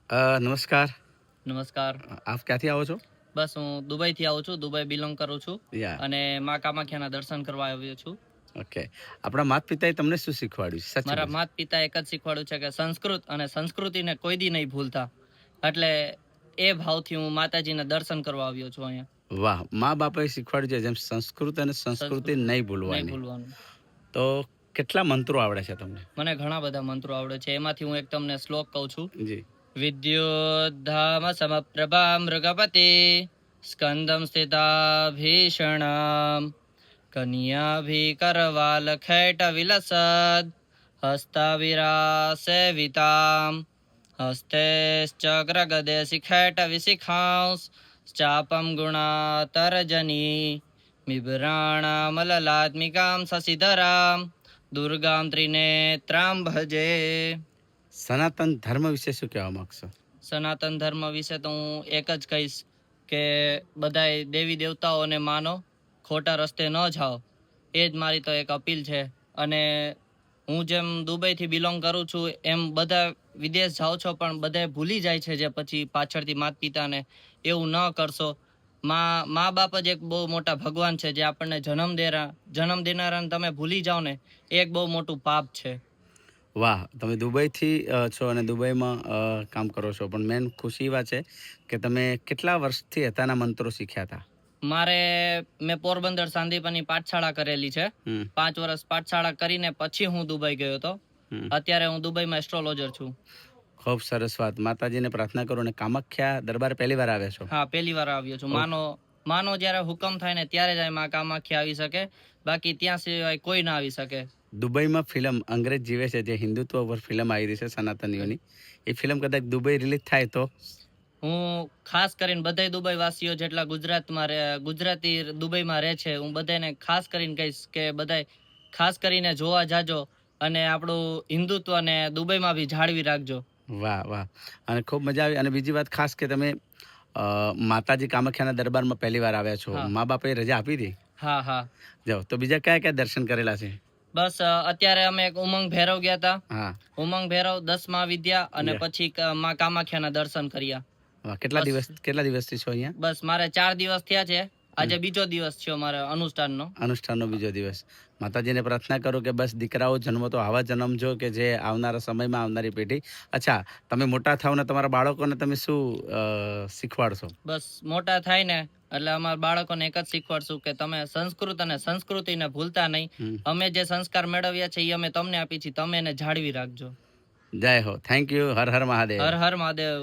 નમસ્કાર. નમસ્કાર. આપ ક્યાંથી આવો છો? બસ હું દુબઈથી આવું છું. દુબઈ બિલોંગ કરું છું યા અને માં કામાખ્યાના દર્શન કરવા આવ્યો છું. ઓકે. આપણા માતા પિતાએ તમને શું શીખવાડ્યું? સાચું મારા બોલો. માતા પિતા એક જ શીખવાડ્યું છે કે સંસ્કૃત અને સંસ્કૃતિને કોઈ દી નહીં ભૂલતા. એટલે એ ભાવથી હું માતાજીના દર્શન કરવા આવ્યો છું અહીંયા. વાહ, મા બાપાએ શીખવાડ્યું છે જેમ સંસ્કૃત અને સંસ્કૃતિ સંસ્કૃત નહીં નહીં ભૂલવાની. ભૂલવાનું. તો કેટલા મંત્રો આવડે છે તમને? મને ઘણા બધા મંત્રો આવડે છે. એમાંથી હું એક તમને શ્લોક કહું છું. જી. વિદ્યોદ્ધામ સમપ્રભા મૃગપતિ સ્કંદમ સ્થિતા ભીષણામ કન્યાભીકરવાલ ખેટ વિલસદ હસ્તાવિરાસેવિતામ હસ્તેશ્ચગ્રગદે શિખેટ વિશિખાંસ ચાપમ ગુણાતરજની બિભ્રાણામલલાત્મિકામ શશિધરામ દુર્ગામ ત્રિનેત્રામ ભજે. સનાતન ધર્મ વિશે શું કહેવા માંગશો? સનાતન ધર્મ વિશે તો હું એક જ કહીશ કે બધાય દેવી દેવતાઓને માનો, ખોટા રસ્તે ન જાઓ. એ જ મારી તો એક અપીલ છે. અને હું જેમ દુબઈથી બિલોંગ કરું છું એમ બધા વિદેશ જાઓ છો પણ બધા ભૂલી જાય છે જે પછી પાછળથી માતા પિતાને. એવું ન કરશો. મા બાપ જ એક બહુ મોટા ભગવાન છે જે આપણને જન્મ દેનારાને તમે ભૂલી જાઓ ને એ એક બહુ મોટું પાપ છે. વાહ, તમે દુબઈથી છો અને દુબઈમાં કામ કરો છો, પણ મેન ખુશી વાત છે કે તમે કેટલા વર્ષથી હતાના મંત્રો શીખ્યા હતા? મેં પોરબંદર સાંદીપની પાઠશાળા કરેલી છે. 5 વર્ષ પાઠશાળા કરીને પછી હું દુબઈ ગયો હતો. અત્યારે હું દુબઈમાં એસ્ટ્રોલોજર છું. ખૂબ સરસ વાત. માતાજીને પ્રાર્થના કરો. અને કામાખ્યા દરબાર પહેલી વાર આવ્યા છો? હા, પહેલી વાર આવ્યો છું. માનો જ્યારે હુકમ થાય ને ત્યારે જ માં કામાખ્યા આવી શકે, બાકી ત્યાં સિવાય કોઈ ના આવી શકે. દુબઈમાં ફિલ્મ અંગ્રેજ જીવે છે, જે હિન્દુત્વ પર ફિલ્મ આવી રહી છે સનાતનીઓની, એ ફિલ્મ કદાચ દુબઈ રિલીઝ થાય તો હું ખાસ કરીને બધા દુબઈ વાસીઓ જેટલા ગુજરાતી દુબઈમાં રહે છે, હું બધાને ખાસ કરીને કહીશ કે બધા ખાસ કરીને જોવા જાજો અને આપણું હિન્દુત્વને દુબઈમાં બી જાળવી રાખજો. વાહ વાહ, અને ખૂબ મજા આવી. અને બીજી વાત ખાસ કે તમે માતાજી કામાખ્યાના દરબારમાં પહેલી વાર આવ્યા છો. મા બાપાએ રજા આપી હતી? હા હા. જાઓ, તો બીજા કયા કયા દર્શન કરેલા છે? બસ અત્યારે અમે એક ઉમંગ ભૈરવ ગયા હતા. હા, ઉમંગ ભૈરવ 10મા વિદ્યા અને પછી માં કામાખ્યાના દર્શન કર્યા. કેટલા દિવસથી છો અહીંયા? બસ મારે 4 દિવસ થયા છે. આજે બીજો દિવસ છે મારે અનુષ્ઠાનનો બીજો દિવસ. માતાજીને પ્રાર્થના કરો કે બસ દીકરાઓ જન્મો તો આવા જન્મજો કે જે આવનારા સમયમાં આવનારી પેઢી. અચ્છા, તમે મોટા થાવ ને તમારા બાળકોને તમે શું શીખવાડશો? બસ મોટા થાય ને એટલે અમારા બાળકોને એક જ શીખવાડશું કે તમે સંસ્કૃત અને સંસ્કૃતિને ભૂલતા નહીં. અમે જે સંસ્કાર મેળવ્યા છે એ અમે તમને આપી છીએ, તમે એને જાળવી રાખજો. જય હો. Thank you. હર હર મહાદેવ. હર હર મહાદેવ.